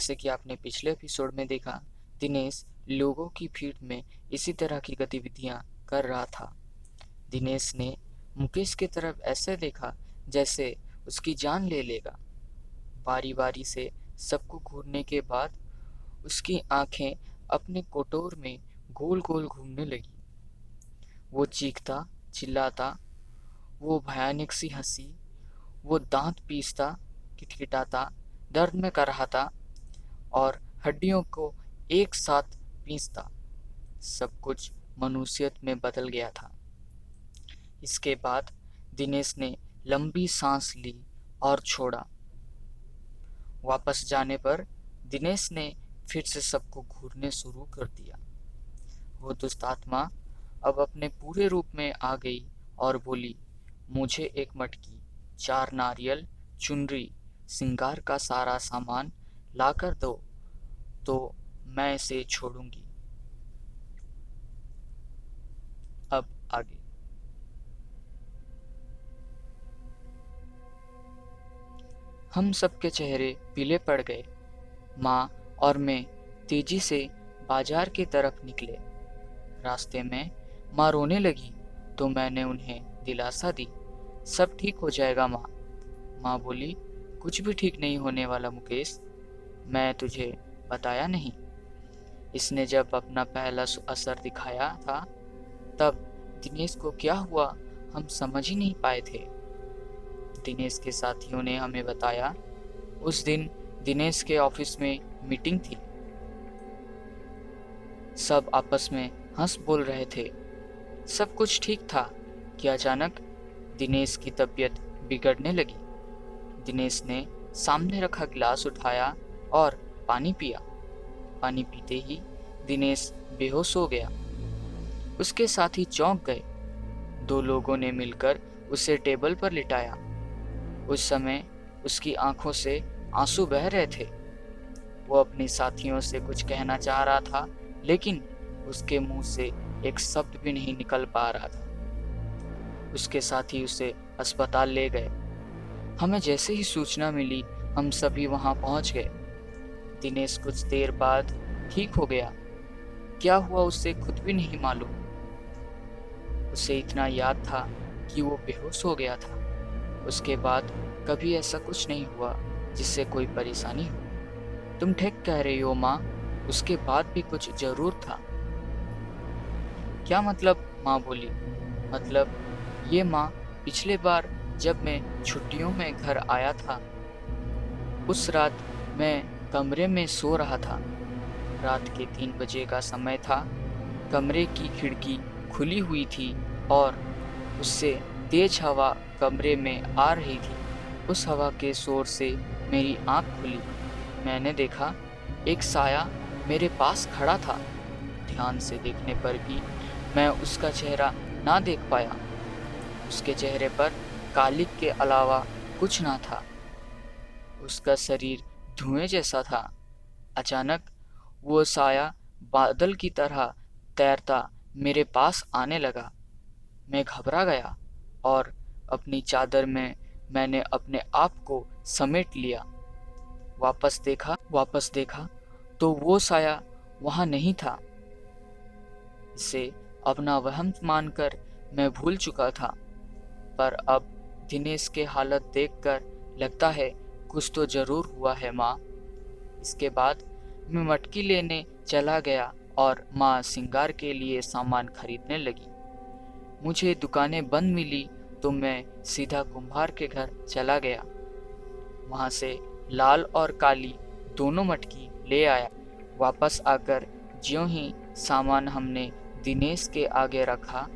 जैसे कि आपने पिछले एपिसोड में देखा, दिनेश लोगों की भीड़ में इसी तरह की गतिविधियां कर रहा था। दिनेश ने मुकेश की तरफ ऐसे देखा जैसे उसकी जान ले लेगा। बारी बारी से सबको घूरने के बाद उसकी आंखें अपने कोटोर में गोल गोल घूमने लगी। वो चीखता, चिल्लाता, वो भयानक सी हंसी, वो दांत पीसता, किटकिटाता, दर्द में कराहता और हड्डियों को एक साथ पीसता। सब कुछ मनुष्यत में बदल गया था। इसके बाद दिनेश ने लंबी सांस ली और छोड़ा। वापस जाने पर दिनेश ने फिर से सबको घूरने शुरू कर दिया। वो दुष्ट आत्मा अब अपने पूरे रूप में आ गई और बोली, मुझे एक मटकी, 4 नारियल, चुनरी, श्रृंगार का सारा सामान लाकर दो तो मैं इसे छोड़ूंगी। अब आगे। हम सबके चेहरे पीले पड़ गए। माँ और मैं तेजी से बाजार की तरफ निकले। रास्ते में माँ रोने लगी तो मैंने उन्हें दिलासा दी, सब ठीक हो जाएगा माँ। माँ बोली, कुछ भी ठीक नहीं होने वाला मुकेश, मैं तुझे बताया नहीं। इसने जब अपना पहला असर दिखाया था तब दिनेश को क्या हुआ हम समझ ही नहीं पाए थे। दिनेश के साथियों ने हमें बताया, उस दिन दिनेश के ऑफिस में मीटिंग थी। सब आपस में हंस बोल रहे थे, सब कुछ ठीक था कि अचानक दिनेश की तबीयत बिगड़ने लगी। दिनेश ने सामने रखा गिलास उठाया और पानी पिया। पानी पीते ही दिनेश बेहोश हो गया। उसके साथी चौंक गए। 2 लोगों ने मिलकर उसे टेबल पर लिटाया। उस समय उसकी आंखों से आंसू बह रहे थे। वो अपने साथियों से कुछ कहना चाह रहा था, लेकिन उसके मुंह से एक शब्द भी नहीं निकल पा रहा था। उसके साथी उसे अस्पताल ले गए। हमें जैसे ही सूचना मिली, हम सभी वहां पहुंच गए। दिनेश कुछ देर बाद ठीक हो गया। क्या हुआ उसे खुद भी नहीं मालूम। उसे इतना याद था कि वो बेहोश हो गया था। उसके बाद कभी ऐसा कुछ नहीं हुआ जिससे कोई परेशानी हो। तुम ठीक कह रही हो माँ, उसके बाद भी कुछ जरूर था। क्या मतलब? माँ बोली। मतलब ये माँ, पिछले बार जब मैं छुट्टियों में घर आया था, उस रात मैं कमरे में सो रहा था। रात के 3 बजे का समय था। कमरे की खिड़की खुली हुई थी और उससे तेज हवा कमरे में आ रही थी। उस हवा के शोर से मेरी आंख खुली। मैंने देखा एक साया मेरे पास खड़ा था। ध्यान से देखने पर भी मैं उसका चेहरा ना देख पाया। उसके चेहरे पर कालिक के अलावा कुछ ना था। उसका शरीर धुएं जैसा था। अचानक वो साया बादल की तरह तैरता मेरे पास आने लगा। मैं घबरा गया और अपनी चादर में मैंने अपने आप को समेट लिया। वापस देखा तो वो साया वहां नहीं था। इसे अपना वहम मानकर मैं भूल चुका था, पर अब दिनेश के हालत देखकर लगता है कुछ तो जरूर हुआ है माँ। इसके बाद मैं मटकी लेने चला गया और माँ श्रृंगार के लिए सामान खरीदने लगी। मुझे दुकानें बंद मिली तो मैं सीधा कुम्हार के घर चला गया। वहाँ से लाल और काली दोनों मटकी ले आया। वापस आकर ज्यों ही सामान हमने दिनेश के आगे रखा,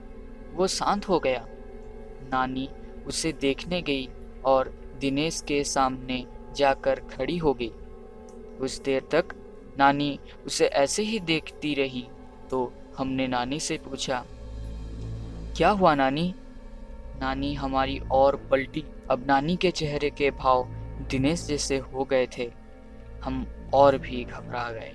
वो शांत हो गया। नानी उसे देखने गई और दिनेश के सामने जाकर खड़ी हो गई। कुछ देर तक नानी उसे ऐसे ही देखती रही तो हमने नानी से पूछा, क्या हुआ नानी? नानी हमारी ओर पलटी। अब नानी के चेहरे के भाव दिनेश जैसे हो गए थे। हम और भी घबरा गए।